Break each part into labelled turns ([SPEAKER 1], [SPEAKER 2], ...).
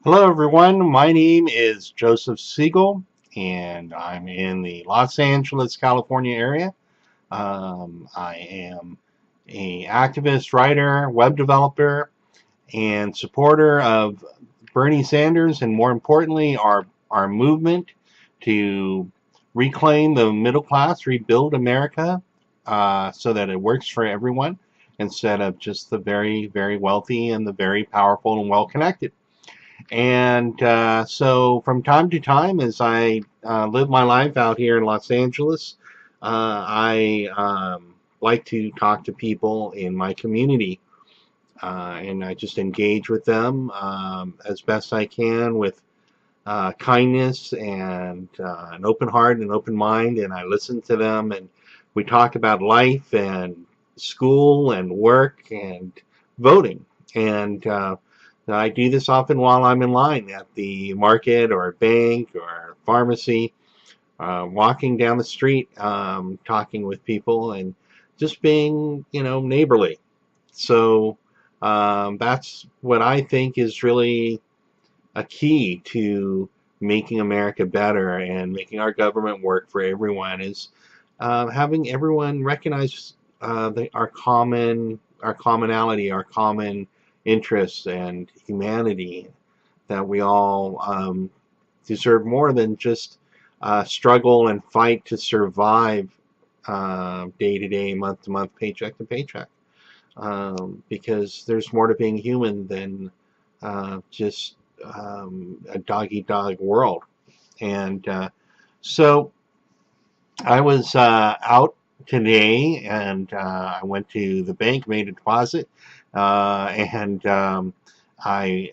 [SPEAKER 1] Hello, everyone. My name is Joseph Segal, and I'm in the Los Angeles, California area. I am an activist, writer, web developer, and supporter of Bernie Sanders, and more importantly, our movement to reclaim the middle class, rebuild America, so that it works for everyone instead of just the very, very wealthy and the very powerful and well-connected. And so from time to time, as I live my life out here in Los Angeles, I like to talk to people in my community. And I just engage with them as best I can with kindness and an open heart and open mind. And I listen to them, and we talk about life and school and work and voting. And I do this often while I'm in line at the market or bank or pharmacy, walking down the street, talking with people and just being, neighborly. So that's what I think is really a key to making America better and making our government work for everyone is having everyone recognize our commonality, our common interests and humanity, that we all deserve more than just struggle and fight to survive day to day, month to month, paycheck to paycheck. Because there's more to being human than just a dog eat dog world. And so I was out today, and I went to the bank, made a deposit, and I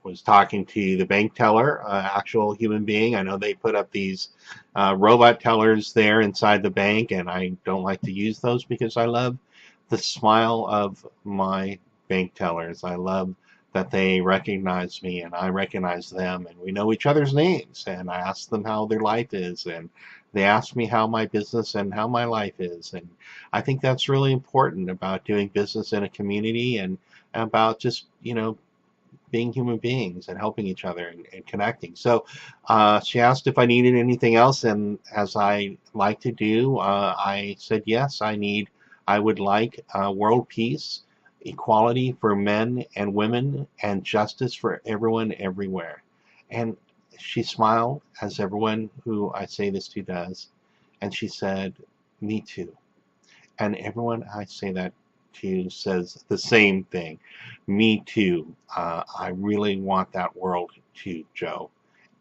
[SPEAKER 1] was talking to the bank teller, actual human being. I know they put up these robot tellers there inside the bank, and I don't like to use those because I love the smile of my bank tellers. I love that they recognize me and I recognize them, and we know each other's names, and I ask them how their life is, and they ask me how my business and how my life is. And I think that's really important about doing business in a community, and about just, being human beings and helping each other and connecting. So she asked if I needed anything else, and as I like to do, I said yes. I would like world peace, equality for men and women, and justice for everyone everywhere. And she smiled, as everyone who I say this to does, and she said, "Me too." And everyone I say that to says the same thing. "Me too. I really want that world too, Joe."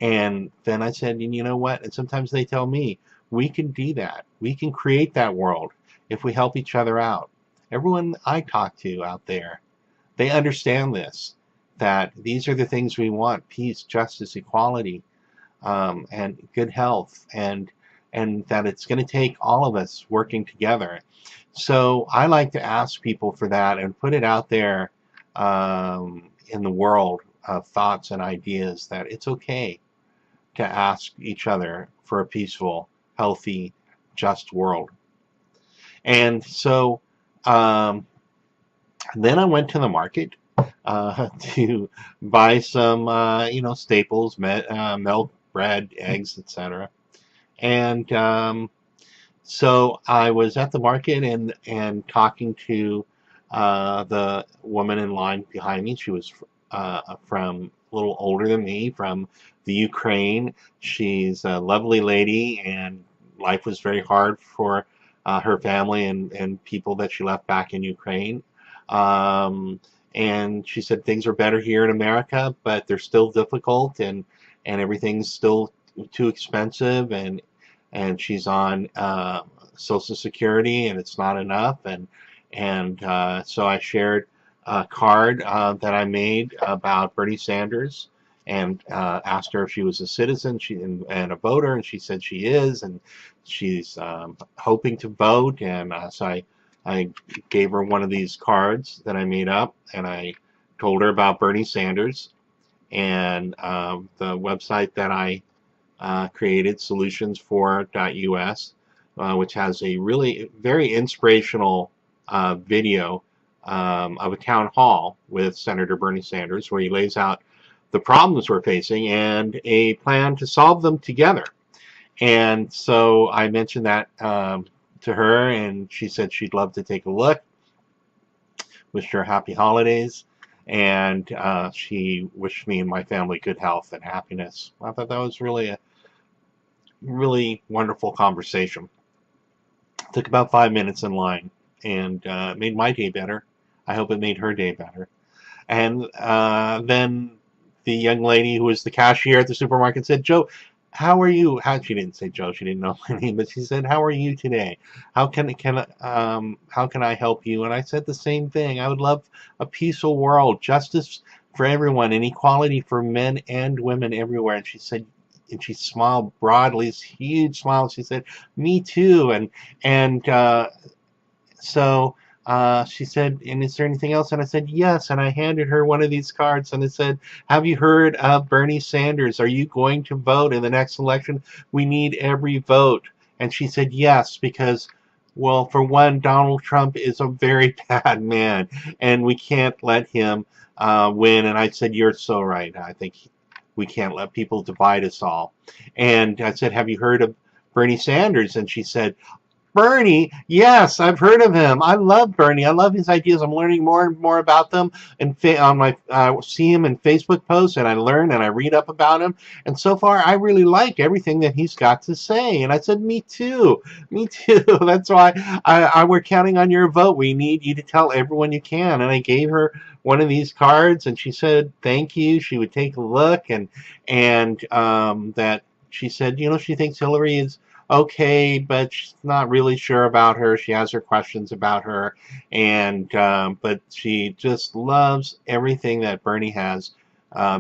[SPEAKER 1] And then I said, and you know what? And sometimes they tell me, we can do that. We can create that world if we help each other out. Everyone I talk to out there, they understand this, that these are the things we want: peace, justice, equality, and good health, and that it's going to take all of us working together. So I like to ask people for that and put it out there in the world of thoughts and ideas, that it's okay to ask each other for a peaceful, healthy, just world. And so um, then I went to the market to buy some, staples, milk, bread, eggs, etc. And so I was at the market and talking to the woman in line behind me. She was from a little older than me, from the Ukraine. She's a lovely lady, and life was very hard for her family and people that she left back in Ukraine. Um, and she said things are better here in America, but they're still difficult, and everything's still too expensive, and she's on Social Security, and it's not enough. And so I shared a card that I made about Bernie Sanders, and asked her if she was a citizen and a voter, and she said she is, and she's hoping to vote. And so I gave her one of these cards that I made up, and I told her about Bernie Sanders and the website that I created, solutionsfor.us, which has a really very inspirational video of a town hall with Senator Bernie Sanders, where he lays out the problems we're facing and a plan to solve them together. And so I mentioned that to her, and she said she'd love to take a look. Wished her happy holidays, and she wished me and my family good health and happiness. I thought that was really a really wonderful conversation. It took about 5 minutes in line, and it made my day better. I hope it made her day better. And then the young lady who was the cashier at the supermarket said, "Joe, how are you?" She didn't say Joe. She didn't know my name, but she said, "How are you today? How can I help you?" And I said the same thing. I would love a peaceful world, justice for everyone, and equality for men and women everywhere. And she said, and she smiled broadly, this huge smile. She said, "Me too." And so she said, "And is there anything else?" And I said, "Yes." And I handed her one of these cards, and it said, "Have you heard of Bernie Sanders? Are you going to vote in the next election? We need every vote." And she said, "Yes, because, well, for one, Donald Trump is a very bad man, and we can't let him win." And I said, "You're so right. I think we can't let people divide us all." And I said, "Have you heard of Bernie Sanders?" And she said, "Bernie, yes, I've heard of him. I love Bernie. I love his ideas. I'm learning more and more about them. And on my, see him in Facebook posts, and I learn and I read up about him. And so far, I really like everything that he's got to say." And I said, "Me too. Me too." That's why we're counting on your vote. We need you to tell everyone you can." And I gave her one of these cards, and she said, "Thank you." She would take a look, and that she said, she thinks Hillary is okay, but she's not really sure about her. She has her questions about her, and but she just loves everything that Bernie has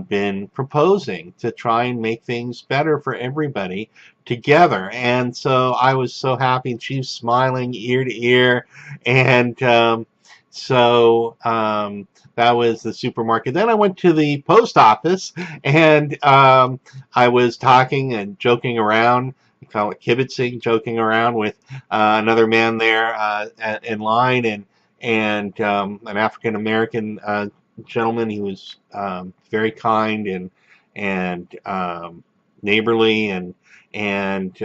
[SPEAKER 1] been proposing to try and make things better for everybody together. And so I was so happy, and she was smiling ear to ear, and that was the supermarket. Then I went to the post office, and I was talking and joking around. We call it kibitzing, joking around with another man there in line, and an African American gentleman. He was very kind and neighborly, and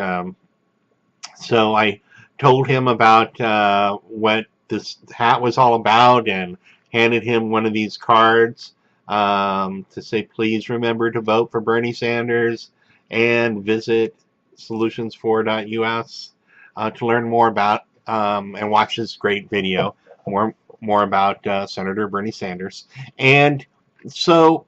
[SPEAKER 1] so I told him about what this hat was all about, and handed him one of these cards to say, "Please remember to vote for Bernie Sanders and visit solutions4.us to learn more about and watch this great video, more about Senator Bernie Sanders." And so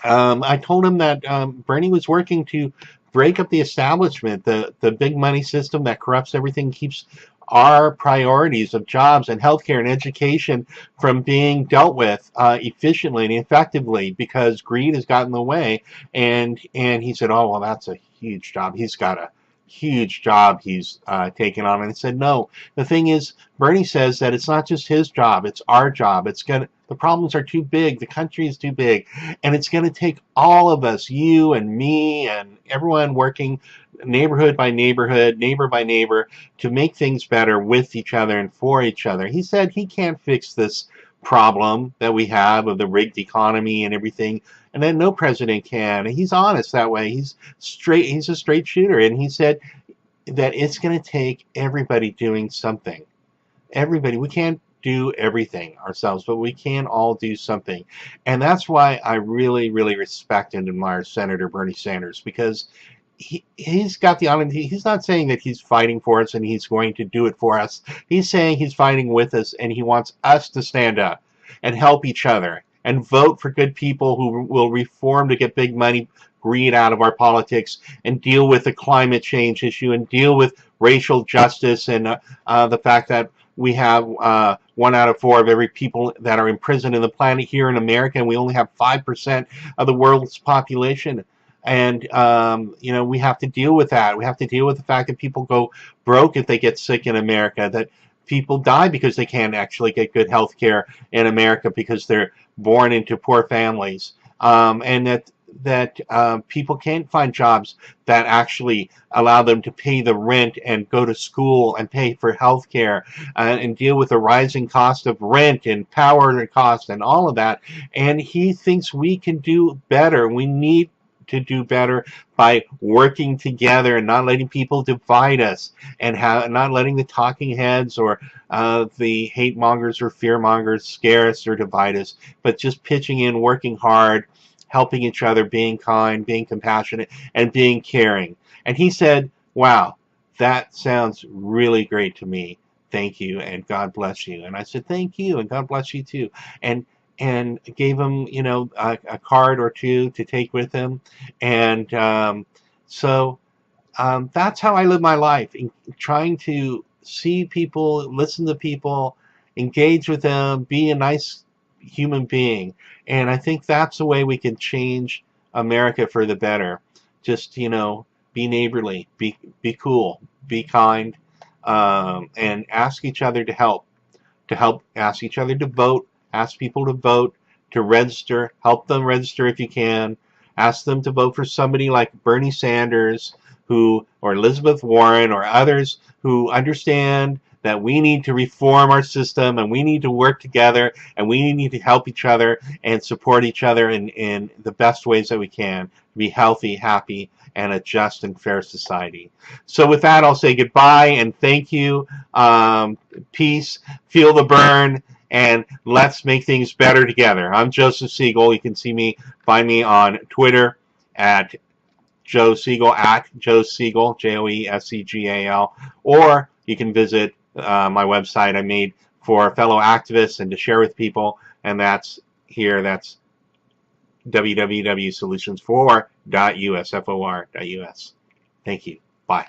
[SPEAKER 1] I told him that Bernie was working to break up the establishment, the big money system that corrupts everything, keeps our priorities of jobs and healthcare and education from being dealt with efficiently and effectively, because greed has gotten in the way. And he said, "Oh, well, that's a huge job. He's got a huge job he's taken on." And I said, "No, the thing is, Bernie says that it's not just his job, it's our job. The problems are too big, the country is too big, and it's going to take all of us, you and me and everyone, working neighborhood by neighborhood, neighbor by neighbor, to make things better with each other and for each other." He said he can't fix this problem that we have of the rigged economy and everything, and that no president can. And he's honest that way. He's a straight shooter, and he said that it's going to take everybody doing something. Everybody. We can't do everything ourselves, but we can all do something. And that's why I really, really respect and admire Senator Bernie Sanders, because he's got the honesty. He's not saying that he's fighting for us and he's going to do it for us. He's saying he's fighting with us, and he wants us to stand up and help each other and vote for good people who will reform to get big money greed out of our politics, and deal with the climate change issue, and deal with racial justice, and the fact that we have 1 out of 4 of every people that are imprisoned in the planet here in America, and we only have 5% of the world's population. And we have to deal with that. We have to deal with the fact that people go broke if they get sick in America, that people die because they can't actually get good health care in America because they're born into poor families, and that people can't find jobs that actually allow them to pay the rent and go to school and pay for health care and deal with the rising cost of rent and power cost and all of that. And he thinks we can do better. We need to do better by working together and not letting people divide us, and not letting the talking heads or the hate mongers or fear mongers scare us or divide us, but just pitching in, working hard, helping each other, being kind, being compassionate, and being caring. And he said, wow, that sounds really great to me. Thank you, and God bless you. And I said, thank you, and God bless you too. And gave him, a card or two to take with him. And so that's how I live my life, trying to see people, listen to people, engage with them, be a nice human being. And I think that's the way we can change America for the better. Just, be neighborly, be cool, be kind, and ask each other to help, ask each other to vote, ask people to vote, to register, help them register if you can, ask them to vote for somebody like Bernie Sanders, or Elizabeth Warren or others who understand that we need to reform our system and we need to work together and we need to help each other and support each other in the best ways that we can to be healthy, happy, and a just and fair society. So with that, I'll say goodbye and thank you. Peace, feel the burn, and let's make things better together. I'm Joseph Segal. You can find me on Twitter at Joe Segal, at Joe Segal, Joesegal, or you can visit my website I made for fellow activists and to share with people, and that's www.solutionsfor.us. Thank you. Bye.